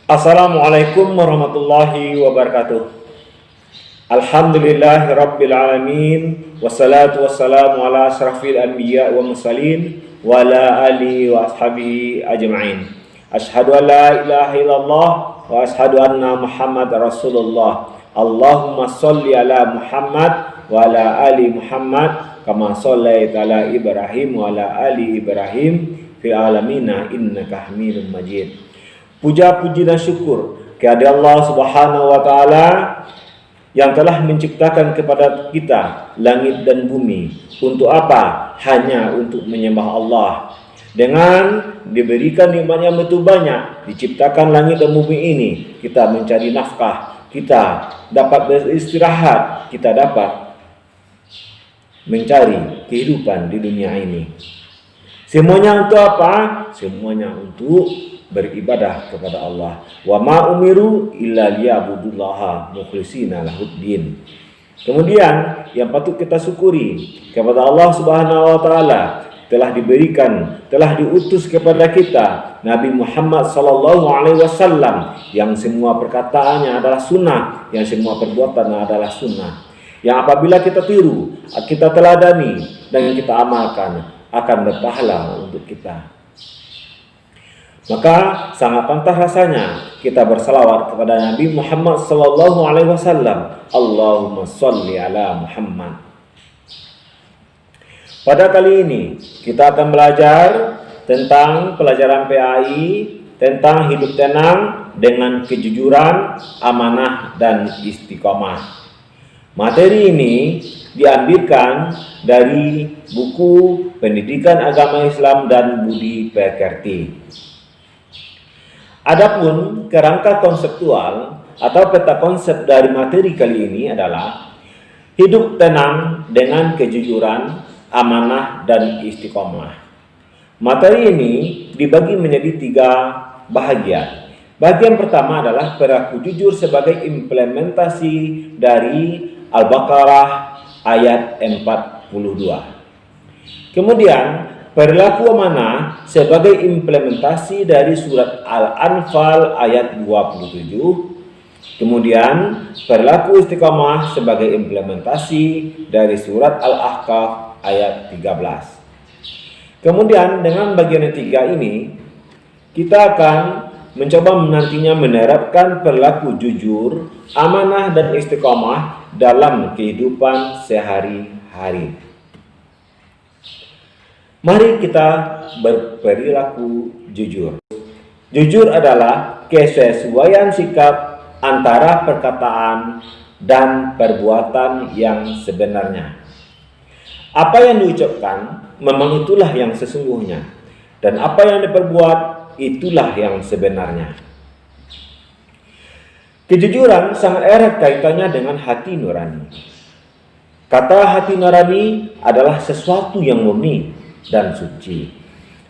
Assalamualaikum warahmatullahi wabarakatuh. Alhamdulillahirabbil alamin wassalatu wassalamu ala asyrafil anbiya wa mursalin wa ala alihi wa ashabihi ajma'in. Asyhadu an la ilaha illallah wa asyhadu anna Muhammadar Rasulullah. Allahumma shalli ala Muhammad wa ala ali Muhammad kama shallaita ala Ibrahim wa ala ali Ibrahim fil alamin innaka Hamidum Majid. Puja puji dan syukur kepada Allah Subhanahu wa taala yang telah menciptakan kepada kita langit dan bumi. Untuk apa? Hanya untuk menyembah Allah. Dengan diberikan nikmat yang begitu banyak, diciptakan langit dan bumi ini, kita mencari nafkah, kita dapat beristirahat, kita dapat mencari kehidupan di dunia ini. Semuanya untuk apa? Semuanya untuk beribadah kepada Allah. Wa ma umiru illa liya'budullaha mukhlishina lahuddin. Kemudian yang patut kita syukuri kepada Allah Subhanahu wa taala telah diutus kepada kita Nabi Muhammad sallallahu alaihi wasallam yang semua perkataannya adalah sunnah, yang semua perbuatannya adalah sunnah. Yang apabila kita tiru, kita teladani dan kita amalkan akan berpahala untuk kita. Maka sangat pantas rasanya kita bersalawat kepada Nabi Muhammad sallallahu alaihi wasallam. Allahumma shalli ala Muhammad. Pada kali ini kita akan belajar tentang pelajaran PAI tentang hidup tenang dengan kejujuran, amanah dan istiqomah. Materi ini diambilkan dari buku Pendidikan Agama Islam dan Budi Pekerti. Adapun kerangka konseptual atau peta konsep dari materi kali ini adalah hidup tenang dengan kejujuran, amanah, dan istiqomah. Materi ini dibagi menjadi 3 bahagian. Bagian pertama adalah perilaku jujur sebagai implementasi dari Al-Baqarah ayat 42. Kemudian perilaku amanah sebagai implementasi dari surat Al-Anfal ayat 27. Kemudian perilaku istiqomah sebagai implementasi dari surat Al-Ahqaf ayat 13. Kemudian dengan bagian ketiga ini kita akan mencoba nantinya menerapkan perilaku jujur, amanah dan istiqomah dalam kehidupan sehari-hari. Mari kita berperilaku jujur. Jujur adalah kesesuaian sikap antara perkataan dan perbuatan yang sebenarnya. Apa yang diucapkan memang itulah yang sesungguhnya, dan apa yang diperbuat itulah yang sebenarnya. Kejujuran sangat erat kaitannya dengan hati nurani. Kata hati nurani adalah sesuatu yang murni dan suci.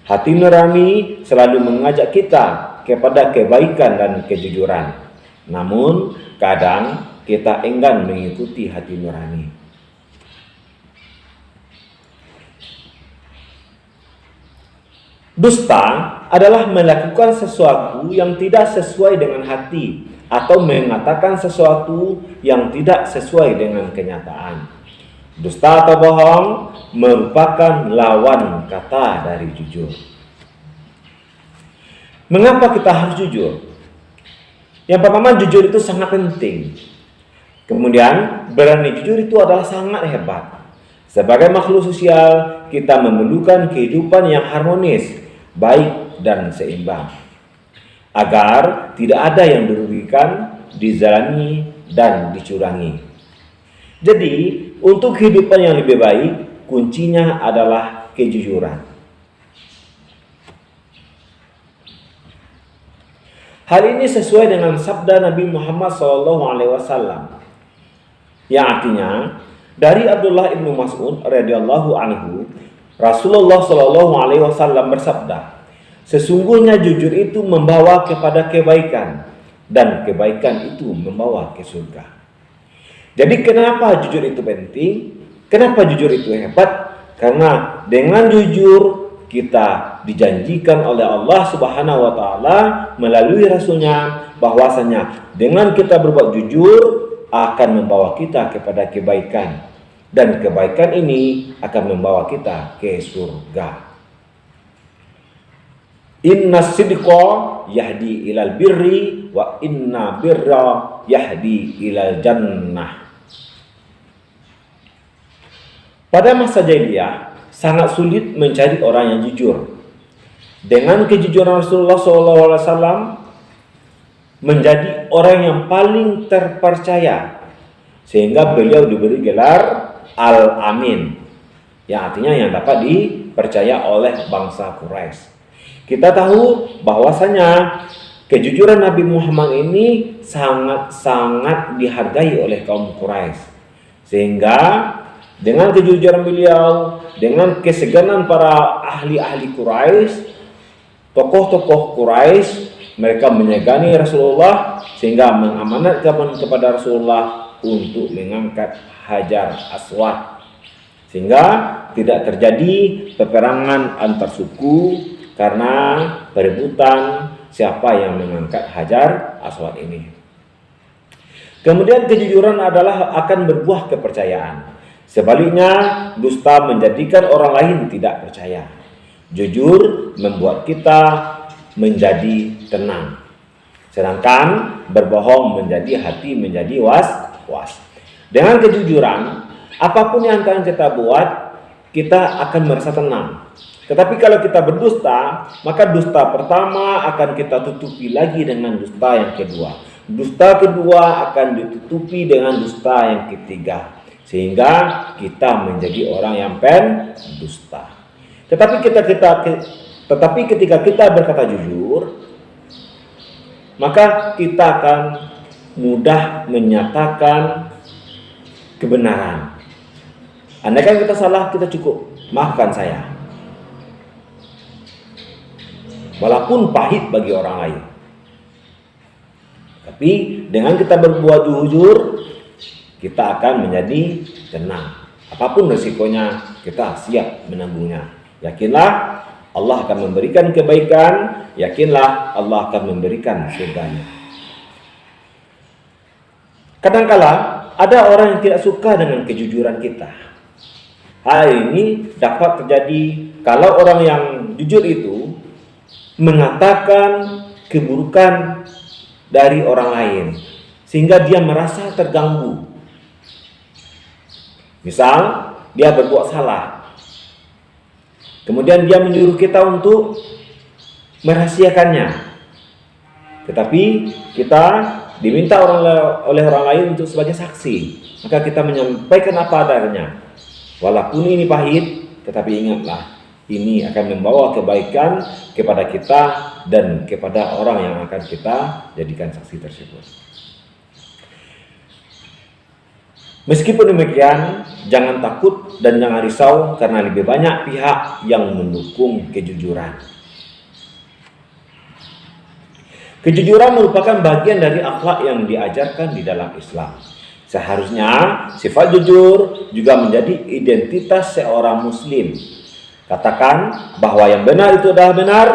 Hati nurani selalu mengajak kita kepada kebaikan dan kejujuran. Namun kadang kita enggan mengikuti hati nurani. Dusta adalah melakukan sesuatu yang tidak sesuai dengan hati atau mengatakan sesuatu yang tidak sesuai dengan kenyataan. Dusta atau bohong merupakan lawan kata dari jujur. Mengapa kita harus jujur? Yang pertama, jujur itu sangat penting. Kemudian, berani jujur itu adalah sangat hebat. Sebagai makhluk sosial, kita memerlukan kehidupan yang harmonis, baik dan seimbang, agar tidak ada yang dirugikan, dizalimi dan dicurangi. Jadi, untuk kehidupan yang lebih baik, kuncinya adalah kejujuran. Hal ini sesuai dengan sabda Nabi Muhammad SAW, yang artinya dari Abdullah ibnu Mas'ud radhiyallahu anhu, Rasulullah SAW bersabda, sesungguhnya jujur itu membawa kepada kebaikan, dan kebaikan itu membawa ke surga. Jadi kenapa jujur itu penting? Kenapa jujur itu hebat? Karena dengan jujur kita dijanjikan oleh Allah Subhanahu wa taala melalui rasulnya bahwasanya dengan kita berbuat jujur akan membawa kita kepada kebaikan, dan kebaikan ini akan membawa kita ke surga. Inna sidqa yahdi ilal birri wa inna birra yahdi ilal jannah. Pada masa jahiliyah sangat sulit mencari orang yang jujur. Dengan kejujuran Rasulullah SAW menjadi orang yang paling terpercaya, sehingga beliau diberi gelar Al-Amin, yang artinya yang dapat dipercaya oleh bangsa Quraisy. Kita tahu bahwasanya kejujuran Nabi Muhammad ini sangat-sangat dihargai oleh kaum Quraisy, sehingga dengan kejujuran beliau, dengan keseganan para ahli-ahli Quraisy, tokoh-tokoh Quraisy, mereka menyegani Rasulullah sehingga mengamanatkan kepada Rasulullah untuk mengangkat Hajar Aswad, sehingga tidak terjadi peperangan antar suku karena perebutan siapa yang mengangkat Hajar Aswad ini. Kemudian kejujuran adalah akan berbuah kepercayaan. Sebaliknya, dusta menjadikan orang lain tidak percaya. Jujur membuat kita menjadi tenang, sedangkan berbohong menjadi hati menjadi was-was. Dengan kejujuran, apapun yang akan kita buat, kita akan merasa tenang. Tetapi kalau kita berdusta, maka dusta pertama akan kita tutupi lagi dengan dusta yang kedua. Dusta kedua akan ditutupi dengan dusta yang ketiga, sehingga kita menjadi orang yang pendusta. Tetapi ketika kita berkata jujur, maka kita akan mudah menyatakan kebenaran. Andaikan kita salah, kita cukup maafkan saya, walaupun pahit bagi orang lain. Tapi dengan kita berbuat jujur, kita akan menjadi tenang. Apapun resikonya, kita siap menanggungnya. Yakinlah Allah akan memberikan kebaikan, yakinlah Allah akan memberikan surganya. Kadangkala ada orang yang tidak suka dengan kejujuran kita. Hal ini dapat terjadi kalau orang yang jujur itu mengatakan keburukan dari orang lain, sehingga dia merasa terganggu. Misal, dia berbuat salah, kemudian dia menyuruh kita untuk merahasiakannya, tetapi kita diminta oleh orang lain untuk sebagai saksi, maka kita menyampaikan apa adanya. Walaupun ini pahit, tetapi ingatlah, ini akan membawa kebaikan kepada kita dan kepada orang yang akan kita jadikan saksi tersebut. Meskipun demikian, jangan takut dan jangan risau karena lebih banyak pihak yang mendukung kejujuran. Kejujuran merupakan bagian dari akhlak yang diajarkan di dalam Islam. Seharusnya sifat jujur juga menjadi identitas seorang muslim. Katakan bahwa yang benar itu adalah benar,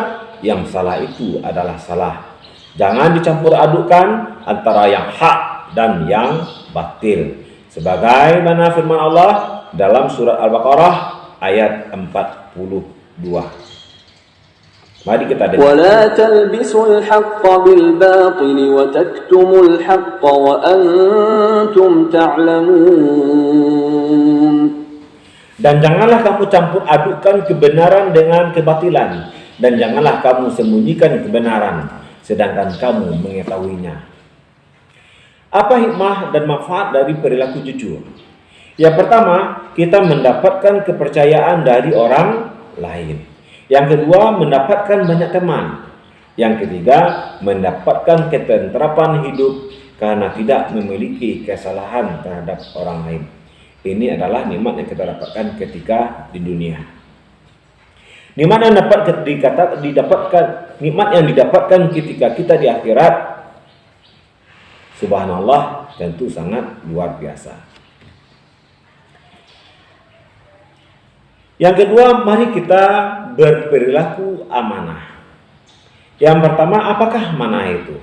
yang salah itu adalah salah. Jangan dicampur adukan antara yang hak dan yang batil. Sebagaimana firman Allah dalam surat Al-Baqarah ayat 42. Mari kita dengar. وَلَا تَلْبِسُوا الْحَقَّ بِالْبَاطِلِ وَتَكْتُمُوا الْحَقَّ وَأَنْتُمْ تَعْلَمُونَ. Dan janganlah kamu campur adukan kebenaran dengan kebatilan, dan janganlah kamu sembunyikan kebenaran sedangkan kamu mengetahuinya. Apa hikmah dan manfaat dari perilaku jujur? Yang pertama, kita mendapatkan kepercayaan dari orang lain. Yang kedua, mendapatkan banyak teman. Yang ketiga, mendapatkan ketentrapan hidup karena tidak memiliki kesalahan terhadap orang lain. Ini adalah nikmat yang kita dapatkan ketika di dunia. Nikmat yang didapatkan ketika kita di akhirat, subhanallah, tentu sangat luar biasa. Yang kedua, mari kita berperilaku amanah. Yang pertama, apakah amanah itu?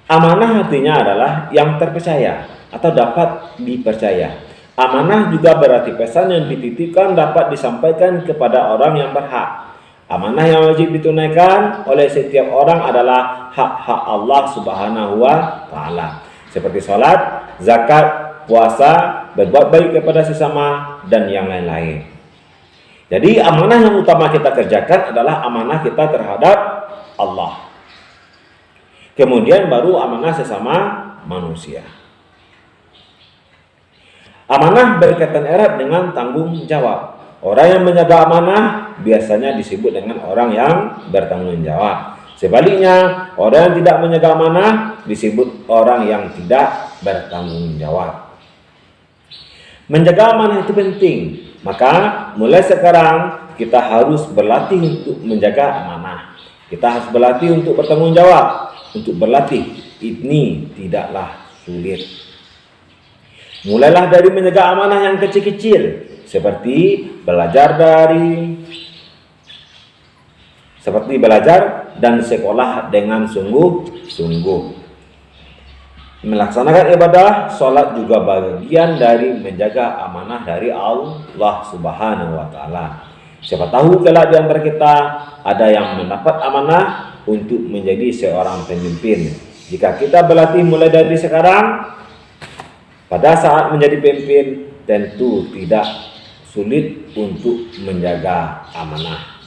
Amanah artinya adalah yang terpercaya atau dapat dipercaya. Amanah juga berarti pesan yang dititipkan dapat disampaikan kepada orang yang berhak. Amanah yang wajib ditunaikan oleh setiap orang adalah hak-hak Allah Subhanahu wa Ta'ala, seperti salat, zakat, puasa, berbuat baik kepada sesama, dan yang lain-lain. Jadi amanah yang utama kita kerjakan adalah amanah kita terhadap Allah. Kemudian baru amanah sesama manusia. Amanah berkaitan erat dengan tanggung jawab. Orang yang menjaga amanah biasanya disebut dengan orang yang bertanggung jawab. Sebaliknya, orang yang tidak menjaga amanah disebut orang yang tidak bertanggung jawab. Menjaga amanah itu penting. Maka mulai sekarang kita harus berlatih untuk menjaga amanah. Kita harus berlatih untuk bertanggung jawab. Untuk berlatih ini tidaklah sulit. Mulailah dari menjaga amanah yang kecil-kecil, seperti belajar dan sekolah dengan sungguh-sungguh. Melaksanakan ibadah, sholat juga bagian dari menjaga amanah dari Allah Subhanahu wa Ta'ala. Siapa tahu kelak di antara kita ada yang mendapat amanah untuk menjadi seorang pemimpin. Jika kita berlatih mulai dari sekarang, pada saat menjadi pemimpin tentu tidak sulit untuk menjaga amanah.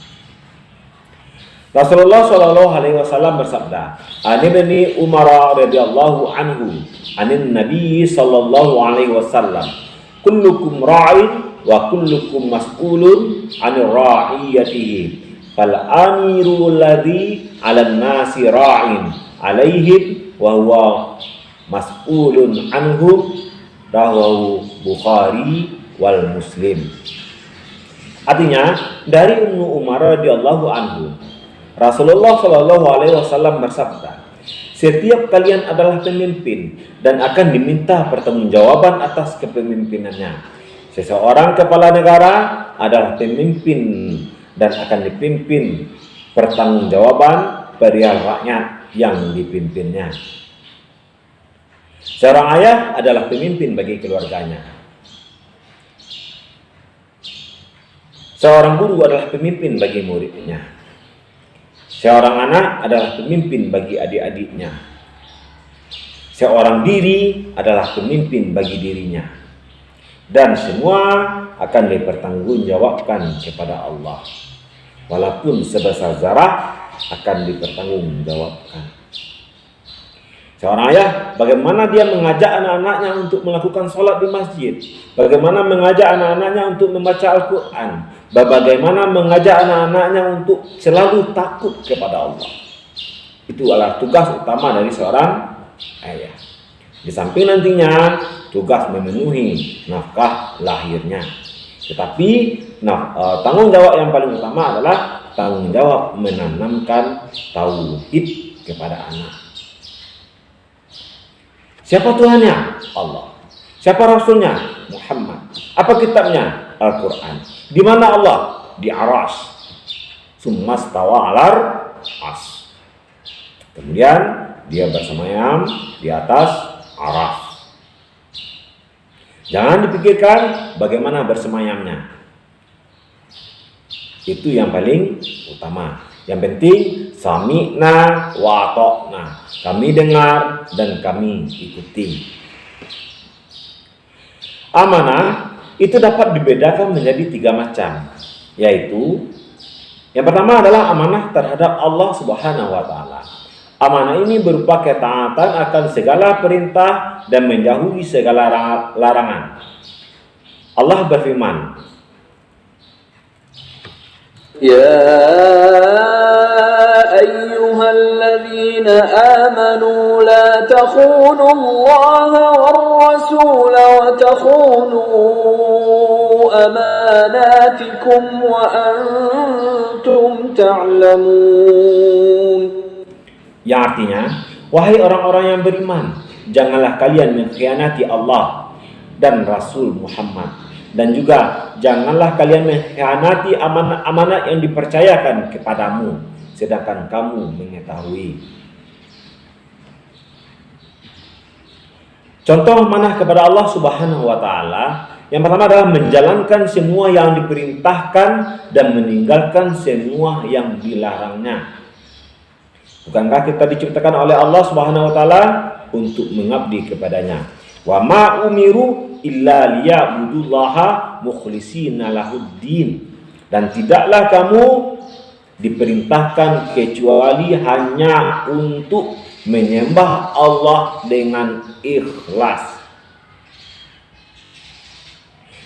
Rasulullah Shallallahu Alaihi Wasallam bersabda, "An ibni Umar radhiyallahu anhu, anin Nabi Shallallahu Alaihi Wasallam, kullukum ra'in wa kullukum mas'ulun 'anil ra'iyatihi. Fal amiru alladhi 'alan nasi ra'in 'alaihim wa huwa mas'ulun anhum." Rawahu Bukhari wal Muslim. Artinya, dari Ummu Umar radhiyallahu anhu, Rasulullah Shallallahu Alaihi Wasallam bersabda, setiap kalian adalah pemimpin dan akan diminta pertanggungjawaban atas kepemimpinannya. Seseorang kepala negara adalah pemimpin dan akan dipimpin pertanggungjawaban perihal rakyat yang dipimpinnya. Seorang ayah adalah pemimpin bagi keluarganya. Seorang guru adalah pemimpin bagi muridnya. Seorang anak adalah pemimpin bagi adik-adiknya. Seorang diri adalah pemimpin bagi dirinya. Dan semua akan dipertanggungjawabkan kepada Allah. Walaupun sebesar zarah akan dipertanggungjawabkan. Seorang ayah, bagaimana dia mengajak anak-anaknya untuk melakukan sholat di masjid? Bagaimana mengajak anak-anaknya untuk membaca Al-Quran? Bagaimana mengajak anak-anaknya untuk selalu takut kepada Allah? Itu adalah tugas utama dari seorang ayah. Di samping nantinya tugas memenuhi nafkah lahirnya. Tetapi tanggung jawab yang paling utama adalah tanggung jawab menanamkan tauhid kepada anak. Siapa Tuhannya? Allah. Siapa Rasulnya? Muhammad. Apa kitabnya? Al-Quran. Di mana Allah? Di Aras. Summa stawa alar as. Kemudian dia bersemayam di atas Aras. Jangan dipikirkan bagaimana bersemayamnya. Itu yang paling utama. Yang penting sami'na wa ata'na. Kami dengar dan kami ikuti. Amanah itu dapat dibedakan menjadi 3 macam, yaitu yang pertama adalah amanah terhadap Allah Subhanahu wa Ta'ala. Amanah ini berupa ketaatan akan segala perintah dan menjauhi segala larangan. Allah berfirman, Ya ayyuhalladzina amanu la takhunu Allah war rasul wa takhunu amanatikum wa antum ta'lamun. yang artinya, wahai orang-orang yang beriman, janganlah kalian mengkhianati Allah dan Rasul Muhammad, Dan juga janganlah kalian mengkhianati amanah-amanah yang dipercayakan kepadamu, sedangkan kamu mengetahui. Contoh amanah kepada Allah Subhanahu wa Ta'ala, yang pertama adalah menjalankan semua yang diperintahkan dan meninggalkan semua yang dilarangnya. Bukankah kita diciptakan oleh Allah Subhanahu wa Ta'ala untuk mengabdi kepadanya? Wa ma umiru illa liya'budullaha mukhlishina lahuddin. Dan tidaklah kamu diperintahkan kecuali hanya untuk menyembah Allah dengan ikhlas.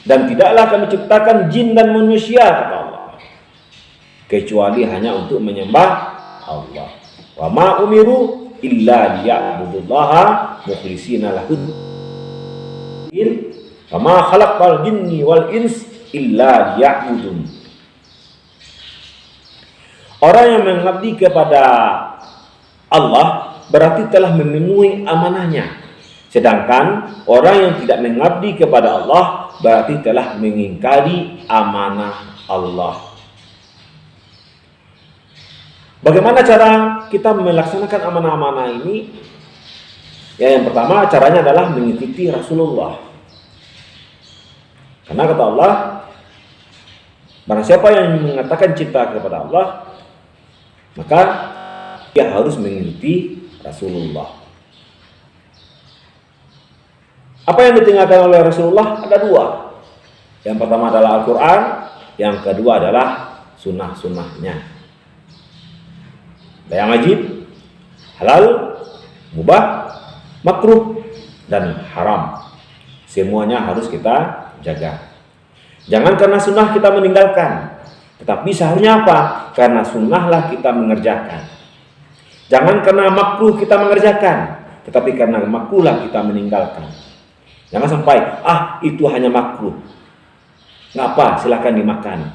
Dan tidaklah kami ciptakan jin dan manusia, kata Allah, kecuali hanya untuk menyembah Allah. Wa ma umiru illa liya'budullaha mukhlishina lahuddin. Wa ma khalaqal jinni wal ins illa liya'budun. Orang yang mengabdi kepada Allah berarti telah memenuhi amanahnya. Sedangkan orang yang tidak mengabdi kepada Allah berarti telah mengingkari amanah Allah. Bagaimana cara kita melaksanakan amanah-amanah ini? Ya, yang pertama caranya adalah mengikuti Rasulullah. Karena kata Allah, barang siapa yang mengatakan cinta kepada Allah, maka dia harus mengikuti Rasulullah. Apa yang ditinggalkan oleh Rasulullah ada dua. Yang pertama adalah Al-Quran, yang kedua adalah sunnah-sunnahnya. Yang wajib, halal, mubah, makruh, dan haram. Semuanya harus kita jaga. Jangan karena sunnah kita meninggalkan, tetapi seharusnya apa? Karena sunnahlah kita mengerjakan. Jangan karena makruh kita mengerjakan, tetapi karena makruhlah kita meninggalkan. Jangan sampai, itu hanya makruh, ngapa silahkan dimakan,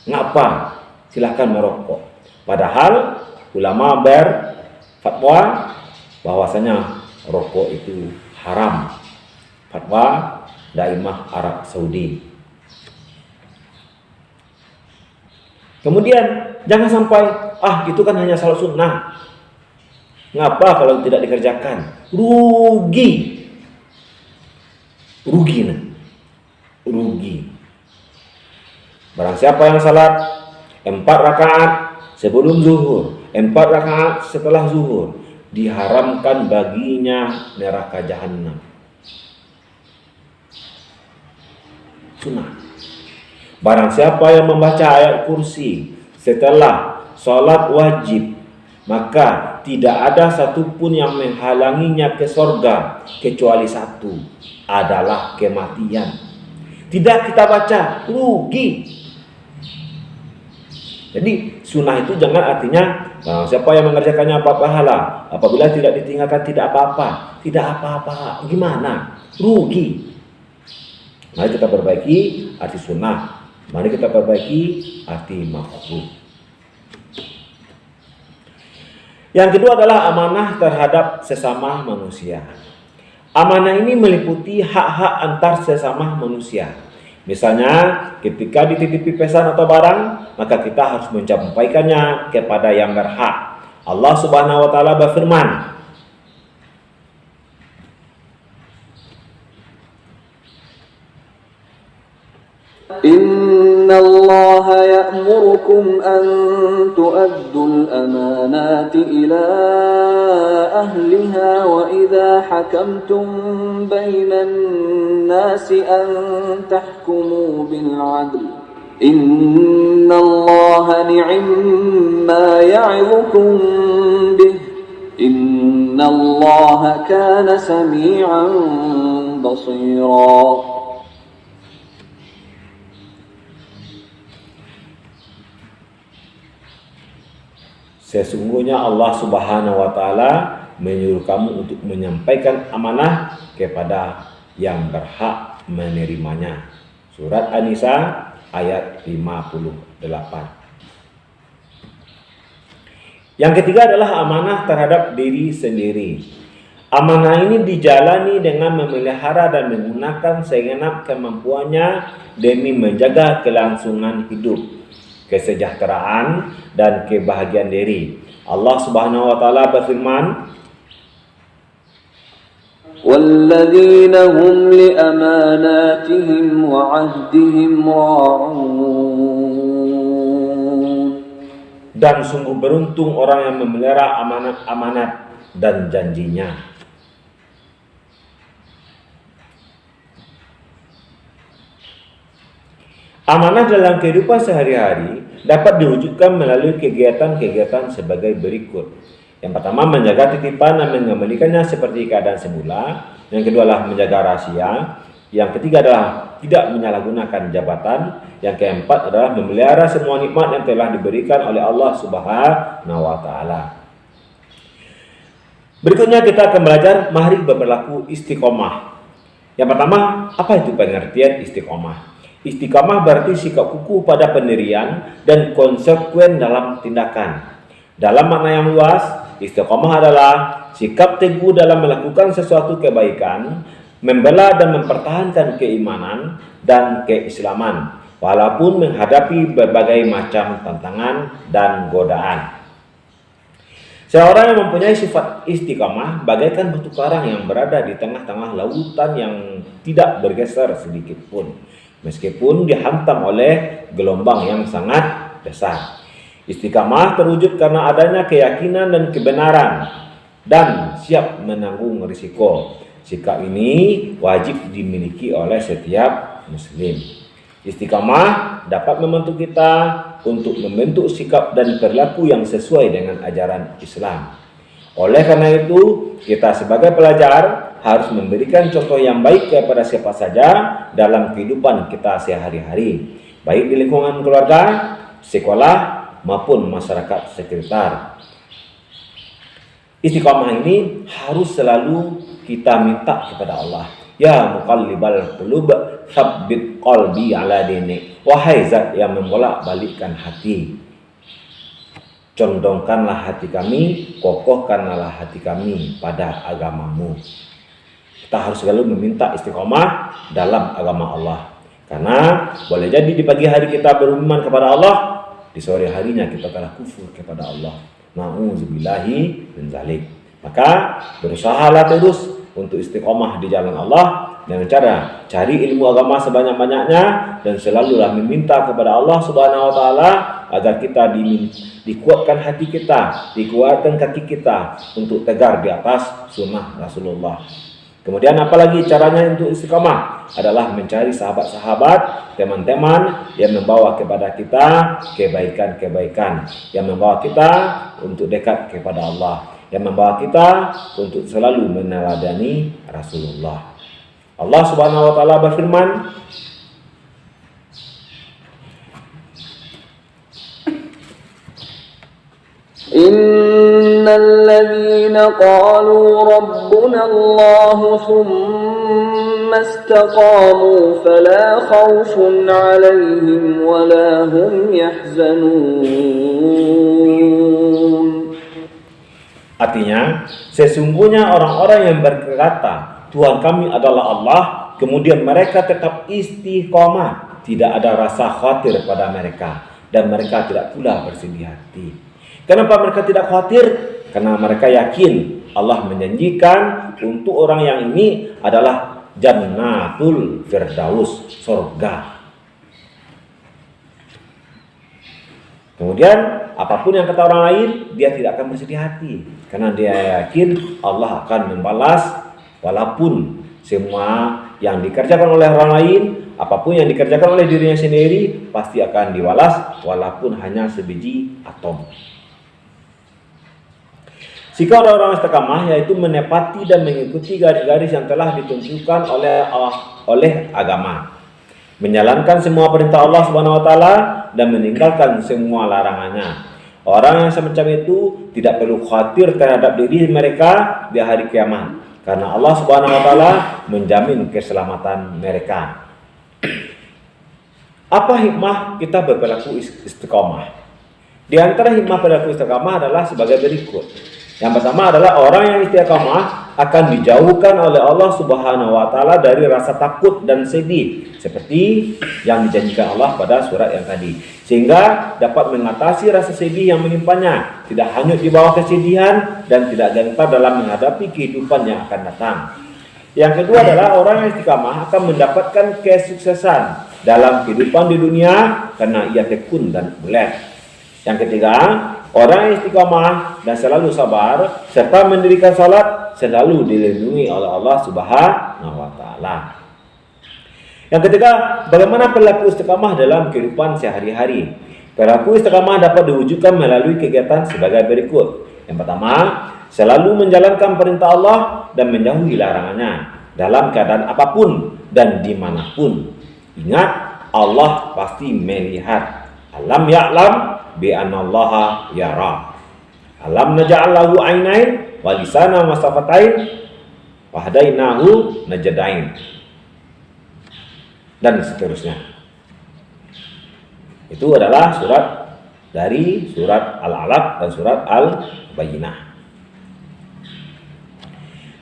ngapa silahkan merokok. Padahal ulama berfatwa bahwasanya rokok itu haram. Fatwa Daimah Arab Saudi. Kemudian jangan sampai itu kan hanya salah sunnah, ngapa kalau tidak dikerjakan, rugi. Barang siapa yang salat 4 rakaat sebelum zuhur, 4 rakaat setelah zuhur, diharamkan baginya neraka jahanam. Sunnah. Barang siapa yang membaca ayat kursi setelah sholat wajib, maka tidak ada satupun yang menghalanginya ke sorga kecuali satu, adalah kematian. Tidak kita baca, rugi. Jadi sunnah itu jangan artinya siapa yang mengerjakannya apa pahala, apabila tidak ditinggalkan tidak apa-apa. Tidak apa-apa, gimana? Rugi. Mari kita perbaiki arti sunnah, mari kita perbaiki arti makruh. Yang kedua adalah amanah terhadap sesama manusia. Amanah ini meliputi hak-hak antar sesama manusia. Misalnya ketika dititipi pesan atau barang, maka kita harus menyampaikannya kepada yang berhak. Allah Subhanahu wa Ta'ala berfirman, Inna Allah ya'murukum an tu'addul amanati ila ahliha wa idha hakamtum bainan nasi an tahkumu bil 'adl. Inna Allah ni'ma ya'idukum bih. Inna Allah kana sami'an basira. Sesungguhnya Allah Subhanahu wa Ta'ala menyuruh kamu untuk menyampaikan amanah kepada yang berhak menerimanya. Surat An-Nisa ayat 58. Yang ketiga adalah amanah terhadap diri sendiri. Amanah ini dijalani dengan memelihara dan menggunakan segenap kemampuannya demi menjaga kelangsungan hidup, kesejahteraan, dan kebahagiaan diri. Allah Subhanahu wa taala berfirman, وَالَّذِينَ هُمْ لِأَمَانَاتِهِمْ وَعَهْدِهِمْ رَاعُونَ. Dan sungguh beruntung orang yang memelihara amanat-amanat dan janjinya. Amanah dalam kehidupan sehari-hari dapat diwujudkan melalui kegiatan-kegiatan sebagai berikut. Yang pertama, menjaga titipan dan mengembalikannya seperti keadaan semula. Yang kedua adalah menjaga rahasia. Yang ketiga adalah tidak menyalahgunakan jabatan. Yang keempat adalah memelihara semua nikmat yang telah diberikan oleh Allah Subhanahu wa taala. Berikutnya kita akan belajar mari berlaku istiqomah. Yang pertama, apa itu pengertian istiqomah? Istiqamah berarti sikap kukuh pada pendirian dan konsekuen dalam tindakan. Dalam makna yang luas, istiqamah adalah sikap teguh dalam melakukan sesuatu kebaikan, membela dan mempertahankan keimanan dan keislaman, walaupun menghadapi berbagai macam tantangan dan godaan. Seorang yang mempunyai sifat istiqamah bagaikan batu karang yang berada di tengah-tengah lautan yang tidak bergeser sedikit pun, meskipun dihantam oleh gelombang yang sangat besar. Istiqamah terwujud karena adanya keyakinan dan kebenaran dan siap menanggung risiko. Sikap ini wajib dimiliki oleh setiap muslim. Istiqamah dapat membantu kita untuk membentuk sikap dan perilaku yang sesuai dengan ajaran Islam. Oleh karena itu, kita sebagai pelajar harus memberikan contoh yang baik kepada siapa saja dalam kehidupan kita sehari-hari, baik di lingkungan keluarga, sekolah, maupun masyarakat sekitar. Istiqamah ini harus selalu kita minta kepada Allah. Ya muqallibal qulub, tsabbit qalbi ala dinik. Wahai zat yang membolak-balikkan hati, condongkanlah hati kami, kokohkanlah hati kami pada agamamu. Kita harus selalu meminta istiqamah dalam agama Allah. Karena boleh jadi di pagi hari kita beriman kepada Allah, di sore harinya kita telah kufur kepada Allah. Na'udzubillahi min zalik. Maka berusahalah terus untuk istiqomah di jalan Allah dengan cara cari ilmu agama sebanyak-banyaknya dan selalulah meminta kepada Allah Subhanahu wa taala agar kita dikuatkan hati kita, dikuatkan kaki kita untuk tegar di atas sunnah Rasulullah. Kemudian apalagi caranya untuk istiqomah adalah mencari sahabat-sahabat, teman-teman yang membawa kepada kita kebaikan-kebaikan, yang membawa kita untuk dekat kepada Allah, yang membawa kita untuk selalu meneladani Rasulullah. Allah Subhanahu wa taala berfirman, Innal ladzina qalu rabbuna Allah thumma istaqamu fala khaufun 'alaihim wala hum yahzanun. Artinya, sesungguhnya orang-orang yang berkata, Tuhan kami adalah Allah, kemudian mereka tetap istiqomah, tidak ada rasa khawatir pada mereka, dan mereka tidak pula bersedih hati. Kenapa mereka tidak khawatir? Karena mereka yakin Allah menjanjikan untuk orang yang ini adalah Jannatul Firdaus, surga. Kemudian apapun yang kata orang lain, dia tidak akan bersedih hati, karena dia yakin Allah akan membalas walaupun semua yang dikerjakan oleh orang lain, apapun yang dikerjakan oleh dirinya sendiri pasti akan dibalas walaupun hanya sebiji atom. Sikap orang-orang istiqamah yaitu menepati dan mengikuti garis-garis yang telah ditentukan oleh agama, menjalankan semua perintah Allah Subhanahu wa taala dan meninggalkan semua larangannya. Orang yang semacam itu tidak perlu khawatir terhadap diri mereka di hari kiamat, karena Allah Subhanahu wa taala menjamin keselamatan mereka. Apa hikmah kita berperilaku istiqamah? Di antara hikmah perilaku istiqamah adalah sebagai berikut. Yang pertama adalah orang yang istiqamah akan dijauhkan oleh Allah Subhanahu wa taala dari rasa takut dan sedih seperti yang dijanjikan Allah pada surat yang tadi, sehingga dapat mengatasi rasa sedih yang menimpanya, tidak hanyut di bawah kesedihan dan tidak gentar dalam menghadapi kehidupan yang akan datang. Yang kedua adalah orang yang istiqamah akan mendapatkan kesuksesan dalam kehidupan di dunia karena ia tekun dan ulet. Yang ketiga, orang yang istiqamah dan selalu sabar serta mendirikan salat selalu dilindungi oleh Allah Subhanahu wa taala. Yang ketiga, bagaimana perilaku istiqamah dalam kehidupan sehari-hari? Perilaku istiqamah dapat diwujudkan melalui kegiatan sebagai berikut. Yang pertama, selalu menjalankan perintah Allah dan menjauhi larangannya dalam keadaan apapun dan dimanapun. Ingat, Allah pasti melihat. Alam ya'lam bi annallaha yara. Alam naj'al lahu ainain wa lisanan wa safatain wa hadainahu najdain. Dan seterusnya. Itu adalah surat dari surat Al-Alaq dan surat Al-Bayyinah.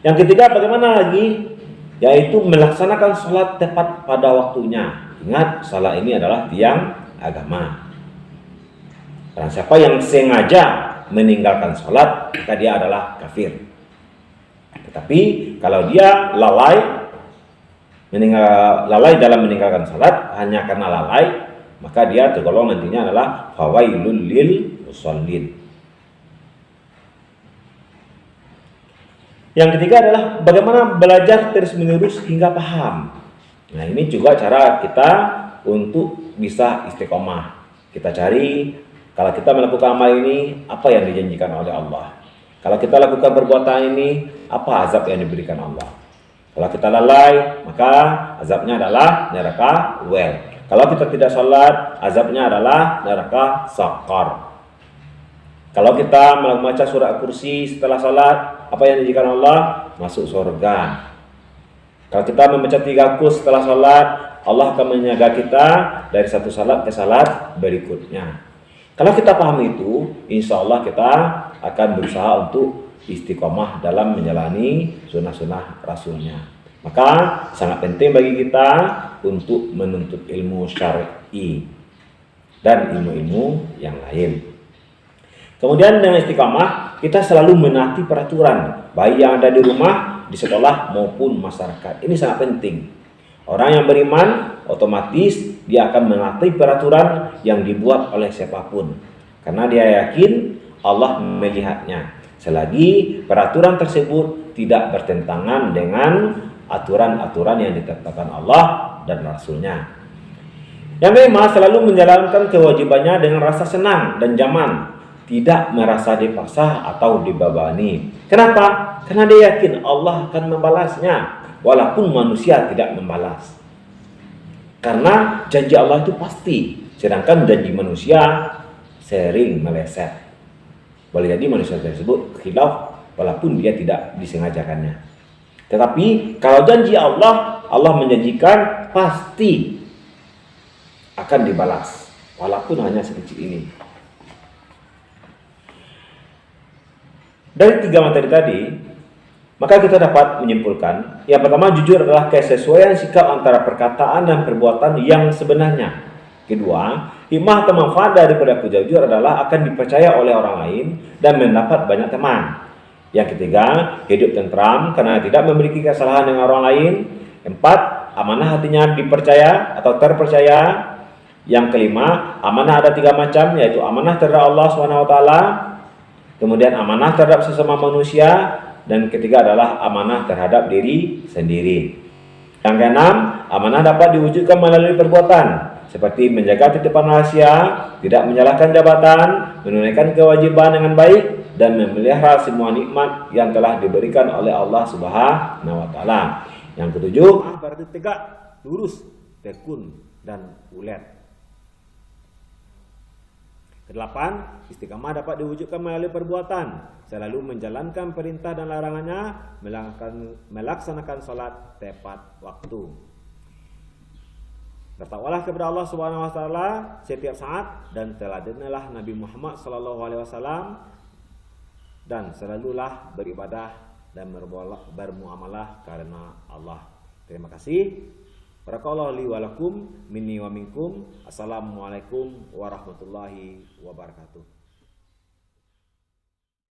Yang ketiga, bagaimana lagi? Yaitu melaksanakan sholat tepat pada waktunya. Ingat, salat ini adalah tiang agama. Dan siapa yang sengaja meninggalkan sholat, maka dia adalah kafir. Tetapi kalau dia lalai dalam meninggalkan sholat hanya karena lalai, maka dia tergolong nantinya adalah fawailul lil musallin. Yang ketiga adalah bagaimana belajar terus-menerus hingga paham. Nah, ini juga cara kita untuk bisa istiqomah. Kita cari, kalau kita melakukan amal ini, apa yang dijanjikan oleh Allah. Kalau kita lakukan perbuatan ini, apa azab yang diberikan Allah. Kalau kita lalai, maka azabnya adalah neraka well. Kalau kita tidak sholat, azabnya adalah neraka sakar. Kalau kita membaca surah Kursi setelah sholat, apa yang dijanjikan Allah? Masuk surga. Kalau kita membaca 3 kurs setelah sholat, Allah akan menjaga kita dari satu salat ke salat berikutnya. Kalau kita paham itu, insya Allah kita akan berusaha untuk istiqomah dalam menjalani sunnah-sunnah Rasulnya. Maka sangat penting bagi kita untuk menuntut ilmu syar'i dan ilmu-ilmu yang lain. Kemudian dengan istiqomah, kita selalu menaati peraturan, baik yang ada di rumah, di sekolah maupun masyarakat. Ini sangat penting. Orang yang beriman otomatis dia akan menaati peraturan yang dibuat oleh siapapun, karena dia yakin Allah melihatnya. Selagi peraturan tersebut tidak bertentangan dengan aturan-aturan yang ditetapkan Allah dan Rasulnya. Yang kelima, selalu menjalankan kewajibannya dengan rasa senang dan nyaman, tidak merasa dipaksa atau dibebani. Kenapa? Karena dia yakin Allah akan membalasnya, walaupun manusia tidak membalas. Karena janji Allah itu pasti, sedangkan janji manusia sering meleset. Boleh jadi manusia tersebut khilaf walaupun dia tidak disengajakannya. Tetapi kalau janji Allah, Allah menjanjikan pasti akan dibalas, walaupun hanya sedikit ini. Dari 3 materi tadi, maka kita dapat menyimpulkan, yang pertama, jujur adalah kesesuaian sikap antara perkataan dan perbuatan yang sebenarnya. Kedua, hikmah atau manfaat dari perilaku jujur adalah akan dipercaya oleh orang lain dan mendapat banyak teman. Yang ketiga, hidup tentram karena tidak memiliki kesalahan dengan orang lain. 4, amanah hatinya dipercaya atau terpercaya. Yang kelima, amanah ada 3 macam, yaitu amanah terhadap Allah SWT, kemudian amanah terhadap sesama manusia, dan ketiga adalah amanah terhadap diri sendiri. Yang keenam, amanah dapat diwujudkan melalui perbuatan, seperti menjaga titipan rahasia, tidak menyalahkan jabatan, menunaikan kewajiban dengan baik, dan memelihara semua nikmat yang telah diberikan oleh Allah Subhanahu wa taala. Yang ketujuh, berarti tegak, lurus, tekun, dan ulet. Kedelapan, istiqamah dapat diwujudkan melalui perbuatan, selalu menjalankan perintah dan larangannya, melaksanakan salat tepat waktu. Bertakwalah kepada Allah Subhanahu wa taala setiap saat dan teladanilah Nabi Muhammad sallallahu alaihi wasallam, dan selalulah beribadah dan bermuamalah karena Allah. Terima kasih. Barakallahu li wa lakum minni wa minkum. Assalamualaikum warahmatullahi wabarakatuh.